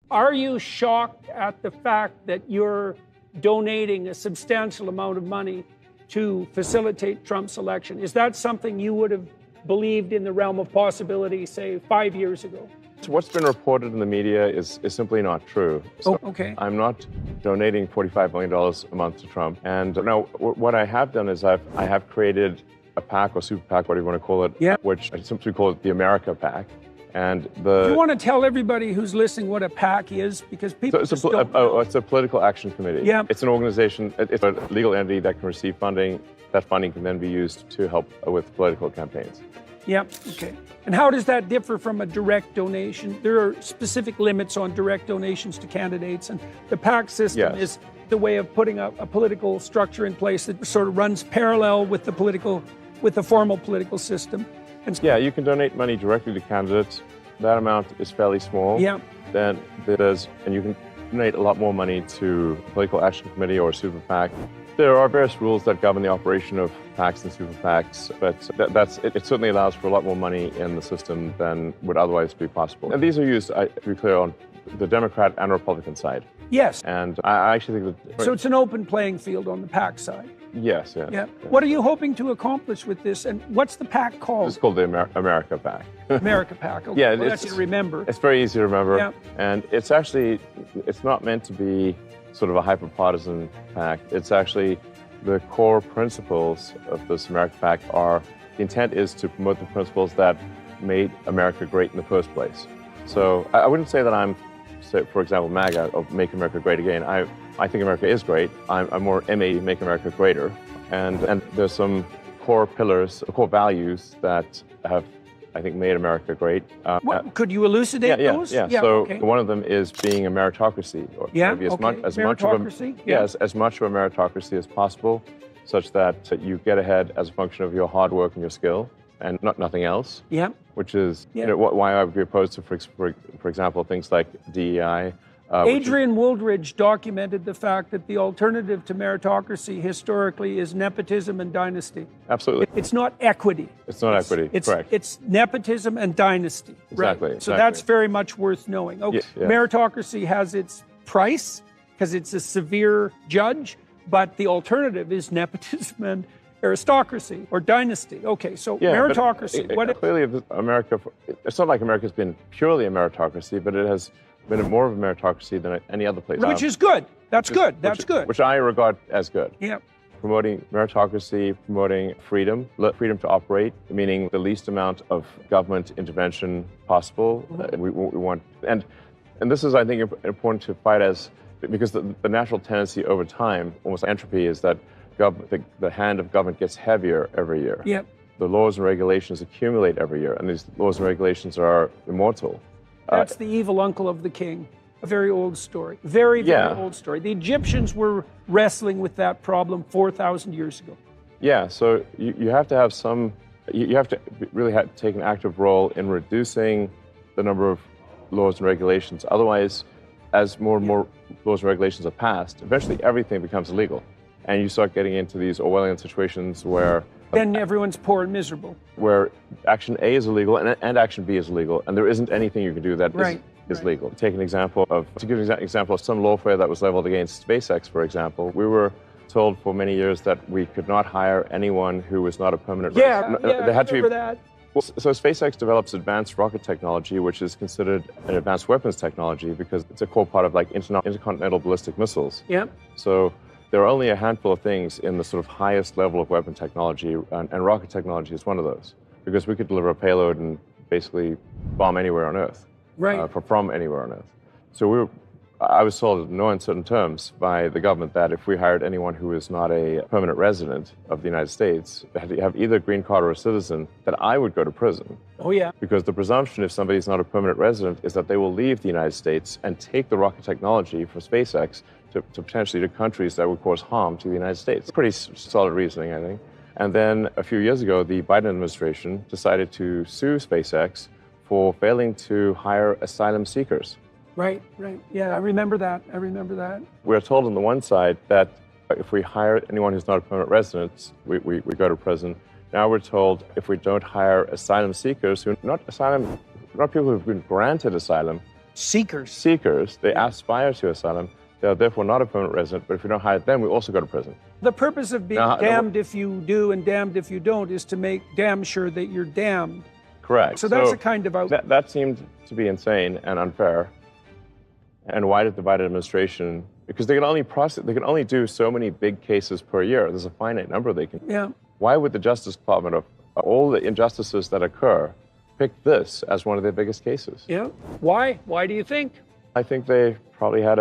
Are you shocked at the fact that you're donating a substantial amount of money to facilitate Trump's election? Is that something you would have believed in the realm of possibility, say, 5 years ago? So what's been reported in the media is simply not true. So okay. I'm not donating $45 million a month to Trump. And now what I have done is I have created a PAC or super PAC, whatever you want to call it, which I simply call it the America PAC. And you want to tell everybody who's listening what a PAC is? Because people it's a political action committee. Yeah. It's an organization, it's a legal entity that can receive funding. That funding can then be used to help with political campaigns. Yep, okay. And how does that differ from a direct donation? There are specific limits on direct donations to candidates, and the PAC system is the way of putting a political structure in place that sort of runs parallel with the formal political system. And yeah, you can donate money directly to candidates. That amount is fairly small. Yeah. And you can donate a lot more money to a political action committee or a super PAC. There are various rules that govern the operation of PACs and super PACs, but it certainly allows for a lot more money in the system than would otherwise be possible. And these are used, to be clear, on the Democrat and Republican side. Yes. And I actually think that... So it's an open playing field on the PAC side. Yes, yes. Yeah. What are you hoping to accomplish with this? And what's the PAC called? It's called the America PAC. America PAC. Okay. Yeah, well, that's easy to remember. It's very easy to remember. Yeah. And it's not meant to be sort of a hyper-partisan PAC. It's actually the core principles of this America PAC the intent is to promote the principles that made America great in the first place. So I wouldn't say that I'm, for example, MAGA, or Make America Great Again. I think America is great. I'm more MA, Make America Greater. And there's some core pillars, core values that have, I think, made America great. Could you elucidate those? Yeah. So one of them is being a meritocracy. Or maybe as much of a meritocracy as possible, such that you get ahead as a function of your hard work and your skill, and nothing else. Yeah. Which is why I would be opposed to, for example, things like DEI. Adrian Wooldridge documented the fact that the alternative to meritocracy historically is nepotism and dynasty. Absolutely. It's not equity. It's not equity, correct. It's nepotism and dynasty. Exactly. Right? So that's very much worth knowing. Okay. Yeah. Meritocracy has its price because it's a severe judge, but the alternative is nepotism and aristocracy or dynasty. Okay, so meritocracy. Clearly, America, it's not like America's been purely a meritocracy, but it has been more of a meritocracy than any other place. Which is good. That's good. Which I regard as good. Yeah. Promoting meritocracy, promoting freedom to operate, meaning the least amount of government intervention possible. We want, and this is, I think, important to fight because the natural tendency over time, almost entropy, is that the hand of government gets heavier every year. Yep. The laws and regulations accumulate every year, and these laws and regulations are immortal. That's the evil uncle of the king. A very old story. Very old story. The Egyptians were wrestling with that problem 4,000 years ago. Yeah, so you have to have you have to really take an active role in reducing the number of laws and regulations. Otherwise, as more and more laws and regulations are passed, eventually everything becomes illegal. And you start getting into these Orwellian situations where then everyone's poor and miserable. Where action A is illegal and action B is illegal, and there isn't anything you can do that is legal. To give an example of some lawfare that was leveled against SpaceX, for example, we were told for many years that we could not hire anyone who was not a permanent resident. They had to remember that. Well, so SpaceX develops advanced rocket technology, which is considered an advanced weapons technology because it's a core part of like intercontinental ballistic missiles. Yeah. So there are only a handful of things in the sort of highest level of weapon technology, and rocket technology is one of those, because we could deliver a payload and basically bomb anywhere on Earth, from anywhere on Earth. So I was told in no uncertain terms by the government that if we hired anyone who was not a permanent resident of the United States, they had to have either a green card or a citizen, that I would go to prison. Oh, yeah. Because the presumption if somebody's not a permanent resident is that they will leave the United States and take the rocket technology from SpaceX to potentially to countries that would cause harm to the United States. Pretty solid reasoning, I think. And then a few years ago, the Biden administration decided to sue SpaceX for failing to hire asylum seekers. Right. Yeah, I remember that. We're told on the one side that if we hire anyone who's not a permanent resident, we go to prison. Now we're told if we don't hire asylum seekers, not people who've been granted asylum, Seekers. Seekers. They aspire to asylum. They are therefore not a permanent resident, but if we don't hire them, we also go to prison. The purpose of being damned if you do and damned if you don't is to make damn sure that you're damned. Correct. So that's a kind of that seemed to be insane and unfair. And why did the Biden administration? Because they can only do so many big cases per year. There's a finite number they can. Yeah. Why would the Justice Department, of all the injustices that occur, pick this as one of their biggest cases? Yeah. Why? Why do you think? I think they probably had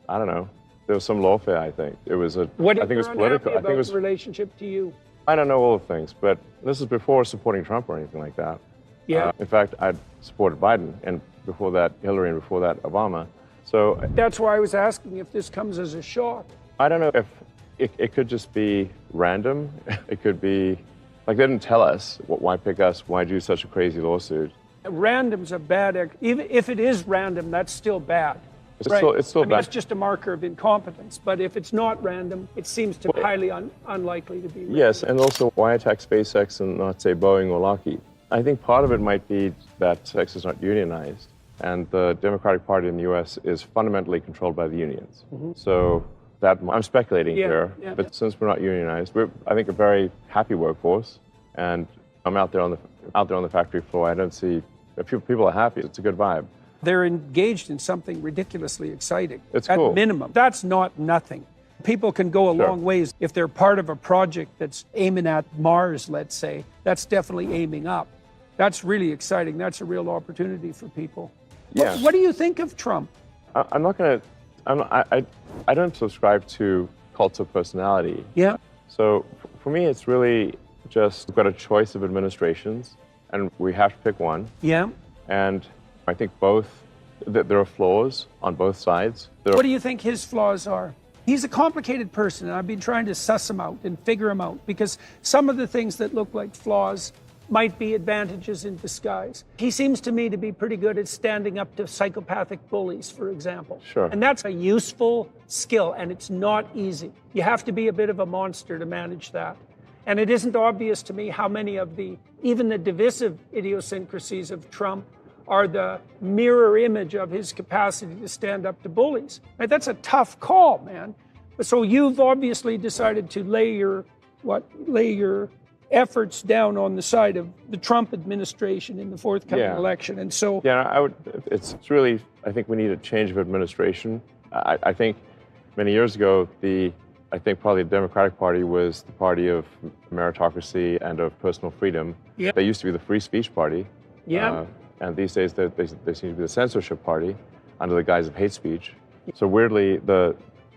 I don't know. There was some lawfare, I think. I think it was political. I think it was the relationship to you. I don't know all the things, but this is before supporting Trump or anything like that. Yeah. In fact, I supported Biden, and before that, Hillary, and before that, Obama. So that's why I was asking if this comes as a shock. I don't know if it could just be random. It could be like they didn't tell us why pick us, why do such a crazy lawsuit. Random's a bad. Even if it is random, that's still bad. It's still bad. It's just a marker of incompetence. But if it's not random, it seems to be highly unlikely to be random. Yes, and also why attack SpaceX and not say Boeing or Lockheed? I think part of it might be that SpaceX is not unionized, and the Democratic Party in the U.S. is fundamentally controlled by the unions. Mm-hmm. So that I'm speculating here, but since we're not unionized, we're I think a very happy workforce, and I'm out there on the factory floor. I don't see if people are happy. It's a good vibe. They're engaged in something ridiculously exciting. It's cool. At minimum, that's not nothing. People can go a long ways if they're part of a project that's aiming at Mars, let's say. That's definitely aiming up. That's really exciting. That's a real opportunity for people. Yeah. What do you think of Trump? I don't subscribe to cults of personality. Yeah. So for me, it's really just we've got a choice of administrations, and we have to pick one. Yeah. And I think there are flaws on both sides. What do you think his flaws are? He's a complicated person, and I've been trying to suss him out and figure him out, because some of the things that look like flaws might be advantages in disguise. He seems to me to be pretty good at standing up to psychopathic bullies, for example. Sure. And that's a useful skill, and it's not easy. You have to be a bit of a monster to manage that. And it isn't obvious to me how many of even the divisive idiosyncrasies of Trump are the mirror image of his capacity to stand up to bullies. Right? That's a tough call, man. So you've obviously decided to lay your efforts down on the side of the Trump administration in the forthcoming election. And so it's really, I think we need a change of administration. I think many years ago, I think probably the Democratic Party was the party of meritocracy and of personal freedom. Yeah. They used to be the free speech party. Yeah. And these days, they seem to be the censorship party under the guise of hate speech. So weirdly,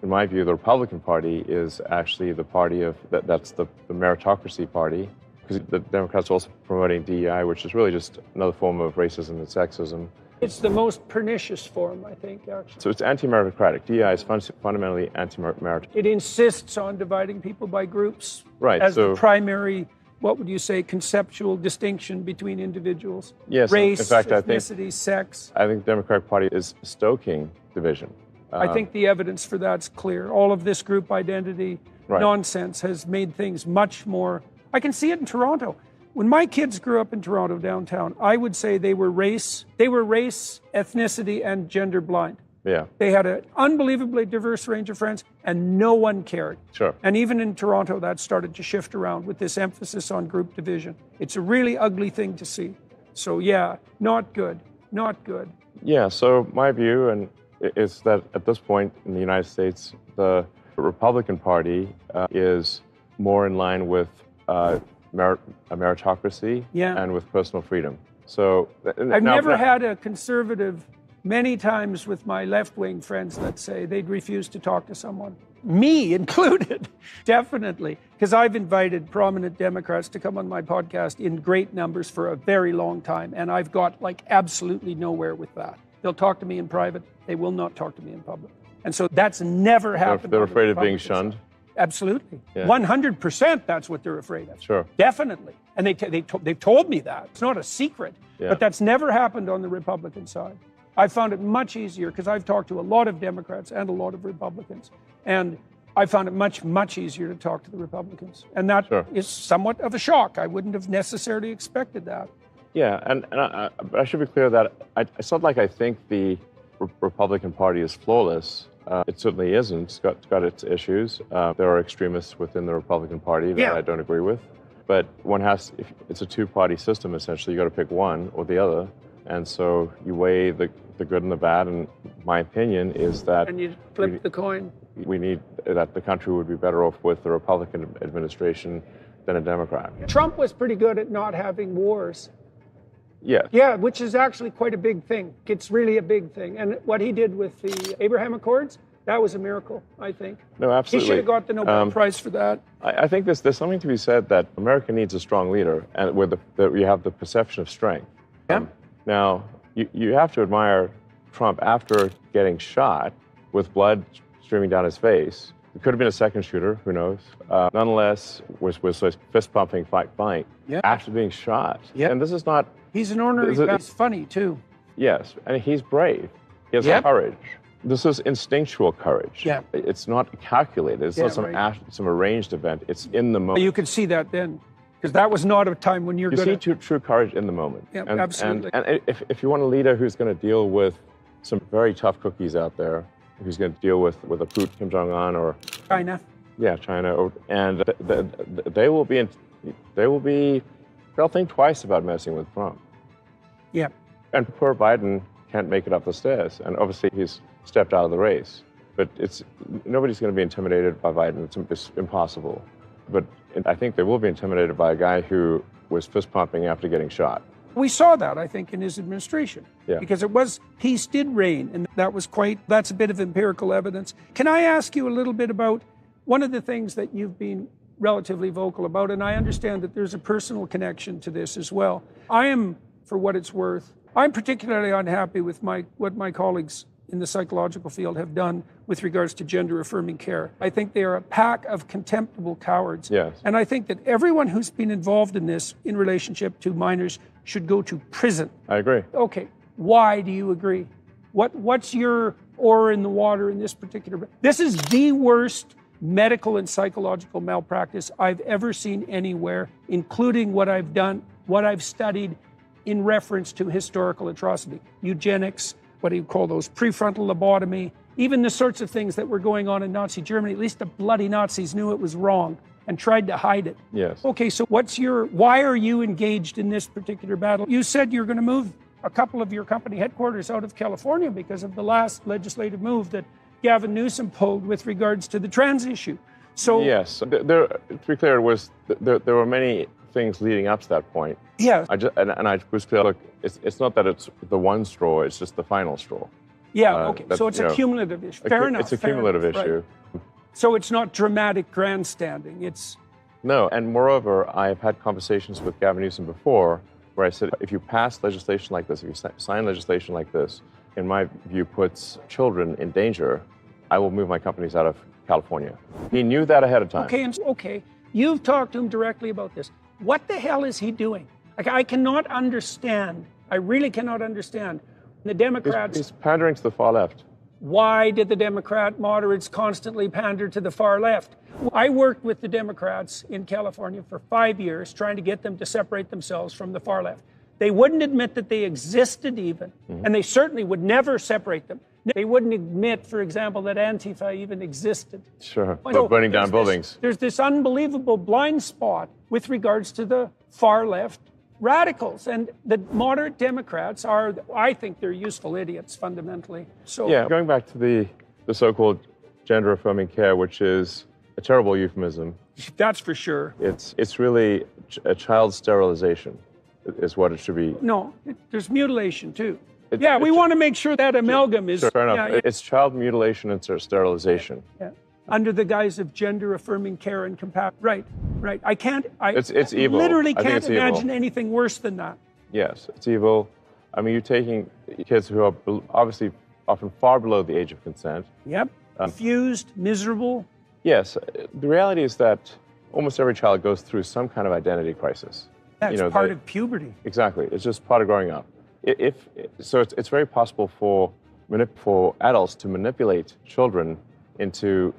in my view, the Republican Party is actually the party of that's the meritocracy party, because the Democrats are also promoting DEI, which is really just another form of racism and sexism. It's the most pernicious form, I think, actually. So it's anti-meritocratic. DEI is fundamentally anti-meritocratic. It insists on dividing people by groups as the primary, what would you say, conceptual distinction between individuals. Yes, race, in fact, ethnicity, sex. I think the Democratic Party is stoking division. I think the evidence for that's clear. All of this group identity nonsense has made things much more. I can see it in Toronto. When my kids grew up in Toronto downtown, I would say they were race, ethnicity, and gender blind. Yeah. They had an unbelievably diverse range of friends, and no one cared. Sure. And even in Toronto, that started to shift around with this emphasis on group division. It's a really ugly thing to see. So yeah, not good. Not good. Yeah, so my view is that at this point in the United States, the Republican Party is more in line with a meritocracy and with personal freedom. So I've never had a conservative. Many times with my left-wing friends, let's say, they'd refuse to talk to someone, me included, definitely, because I've invited prominent Democrats to come on my podcast in great numbers for a very long time, and I've got absolutely nowhere with that. They'll talk to me in private. They will not talk to me in public. And so that's never happened. They're afraid of being shunned? Absolutely. Yeah. 100% that's what they're afraid of. Sure. Definitely. And they've told me that. It's not a secret. Yeah. But that's never happened on the Republican side. I found it much easier because I've talked to a lot of Democrats and a lot of Republicans. And I found it much, much easier to talk to the Republicans. And that is somewhat of a shock. I wouldn't have necessarily expected that. Yeah, and I should be clear that it's not like I think the Republican Party is flawless. It certainly isn't. It's got its issues. There are extremists within the Republican Party that I don't agree with. But if it's a two-party system, essentially. You got to pick one or the other. And so you weigh the good and the bad. And my opinion is that... And you flip the coin. That the country would be better off with the Republican administration than a Democrat. Trump was pretty good at not having wars. Yeah. Yeah, which is actually quite a big thing. It's really a big thing. And what he did with the Abraham Accords, that was a miracle, I think. No, absolutely. He should have got the Nobel Prize for that. I think there's something to be said that America needs a strong leader, and where you have the perception of strength. Yeah. Now, you have to admire Trump after getting shot with blood streaming down his face. It could have been a second shooter, who knows? Nonetheless, was fist pumping, fight after being shot. Yeah. And this is not... He's an ornery guy. He's funny, too. Yes, and he's brave. He has courage. This is instinctual courage. Yeah. It's not calculated. It's not some arranged event. It's in the moment. You could see that then, because that was not a time when you're going to... You see true courage in the moment. Yeah, absolutely. And if you want a leader who's going to deal with some very tough cookies out there, who's going to deal with a Putin, Kim Jong-un, or... China. Yeah, China. And they'll think twice about messing with Trump. Yeah. And poor Biden can't make it up the stairs. And obviously he's stepped out of the race. But nobody's going to be intimidated by Biden. It's impossible. But I think they will be intimidated by a guy who was fist pumping after getting shot. We saw that, I think, in his administration. Yeah. Because peace did reign, and that's a bit of empirical evidence. Can I ask you a little bit about one of the things that you've been relatively vocal about, and I understand that there's a personal connection to this as well. I am, for what it's worth, I'm particularly unhappy with what my colleagues in the psychological field have done with regards to gender-affirming care. I think they are a pack of contemptible cowards. Yes. And I think that everyone who's been involved in this in relationship to minors should go to prison. I agree. Okay, why do you agree? What's your oar in the water in this particular... This is the worst medical and psychological malpractice I've ever seen anywhere, including what I've done, what I've studied in reference to historical atrocity. Eugenics, what do you call those, prefrontal lobotomy, even the sorts of things that were going on in Nazi Germany. At least the bloody Nazis knew it was wrong and tried to hide it. Yes. Okay, so why are you engaged in this particular battle? You said you're going to move a couple of your company headquarters out of California because of the last legislative move that Gavin Newsom pulled with regards to the trans issue. So yes, to be clear, there were many things leading up to that point. Yeah. I was clear, look, it's not that it's the one straw, it's just the final straw. Yeah, okay. So it's a cumulative issue. Fair enough. It's a cumulative issue. Right. So it's not dramatic grandstanding. It's... No, and moreover, I've had conversations with Gavin Newsom before where I said, if you pass legislation like this, if you sign legislation like this, in my view, puts children in danger, I will move my companies out of California. He knew that ahead of time. Okay. You've talked to him directly about this. What the hell is he doing? Like, I cannot understand. I really cannot understand. The Democrats... He's pandering to the far left. Why did the Democrat moderates constantly pander to the far left? I worked with the Democrats in California for 5 years trying to get them to separate themselves from the far left. They wouldn't admit that they existed even, and they certainly would never separate them. They wouldn't admit, for example, that Antifa even existed. Sure, so burning down buildings. There's this unbelievable blind spot with regards to the far left radicals, and the moderate Democrats I think they're useful idiots fundamentally. So yeah, going back to the so-called gender-affirming care, which is a terrible euphemism. That's for sure. It's really a child sterilization is what it should be. No, there's mutilation too. We want to make sure that amalgam is... Sure, fair enough. Yeah. It's child mutilation and sterilization. Yeah. Under the guise of gender-affirming care and compassion. Right. It's evil. Literally can't imagine anything worse than that. Yes, it's evil. I mean, you're taking kids who are obviously often far below the age of consent. Yep. Confused, miserable. Yes. The reality is that almost every child goes through some kind of identity crisis. That's part of puberty. Exactly. It's just part of growing up. It's very possible for adults to manipulate children who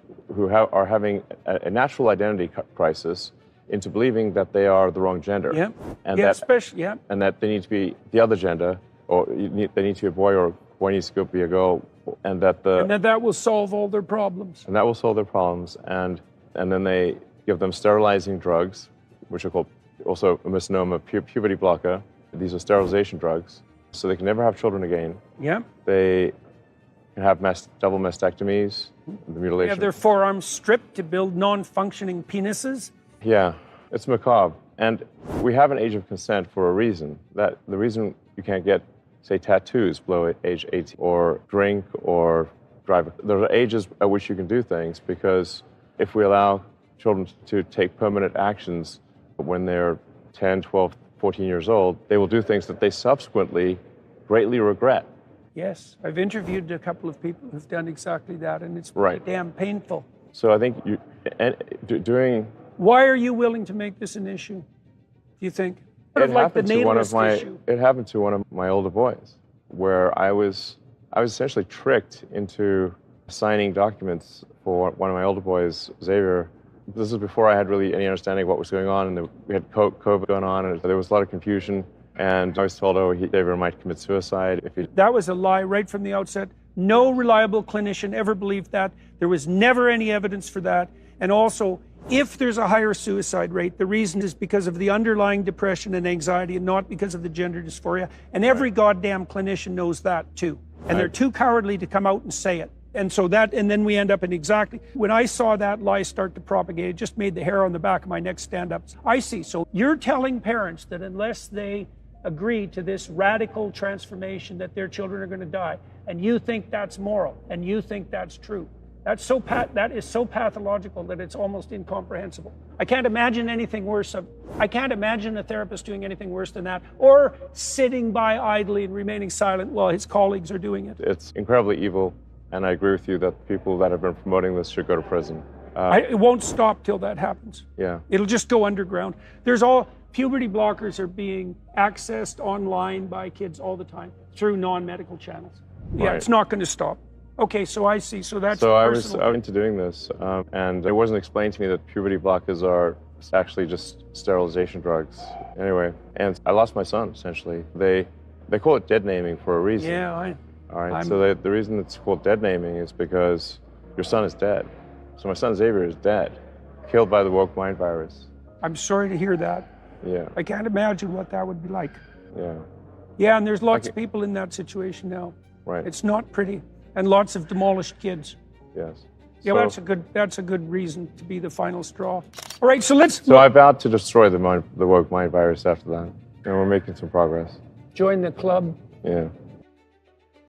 are having a natural identity crisis into believing that they are the wrong gender. Yeah. And especially. Yeah. And that they need to be the other gender, or they need to be a boy or boy needs to be a girl, and that that will solve all their problems. And that will solve their problems. And then they give them sterilizing drugs, which are called also a misnomer, puberty blocker. These are sterilization drugs, so they can never have children again. Yeah. They can have double mastectomies, the mutilation. They have their forearms stripped to build non-functioning penises. Yeah, it's macabre. And we have an age of consent for a reason. That the reason you can't get, say, tattoos below age 18, or drink, or drive. There are ages at which you can do things, because if we allow children to take permanent actions when they're 10, 12, 14 years old, they will do things that they subsequently greatly regret. Yes, I've interviewed a couple of people who've done exactly that, and it's Right. damn painful. So I think doing... Why are you willing to make this an issue, do you think? It Like the happened to one of issue. It happened to one of my older boys, where I was essentially tricked into signing documents for one of my older boys, Xavier. This is before I had really any understanding of what was going on, and we had COVID going on, and there was a lot of confusion. And I was told, Xavier might commit suicide if he... That was a lie right from the outset. No reliable clinician ever believed that. There was never any evidence for that. And also, if there's a higher suicide rate, the reason is because of the underlying depression and anxiety, and not because of the gender dysphoria. And every goddamn clinician knows that too. And they're too cowardly to come out and say it. And so and then we end up in exactly, when I saw that lie start to propagate, it just made the hair on the back of my neck stand up. I see. So you're telling parents that unless they agree to this radical transformation, that their children are going to die, and you think that's moral, and you think that's true. That is so pathological that it's almost incomprehensible. I can't imagine anything worse. I can't imagine a therapist doing anything worse than that, or sitting by idly and remaining silent while his colleagues are doing it. It's incredibly evil, and I agree with you that people that have been promoting this should go to prison. It won't stop till that happens. Yeah. It'll just go underground. Puberty blockers are being accessed online by kids all the time through non-medical channels. Yeah, It's not going to stop. Okay, so I see. So that's I was into doing this, and it wasn't explained to me that puberty blockers are actually just sterilization drugs. Anyway, and I lost my son, essentially. They call it dead naming for a reason. Yeah, All right, so the reason it's called dead naming is because your son is dead. So my son Xavier is dead, killed by the woke mind virus. I'm sorry to hear that. Yeah. I can't imagine what that would be like. Yeah. Yeah, and there's lots of people in that situation now. Right. It's not pretty. And lots of demolished kids. Yes. Yeah, so, that's a good reason to be the final straw. All right, so let's... So I vowed to destroy the woke mind virus after that. And we're making some progress. Join the club. Yeah.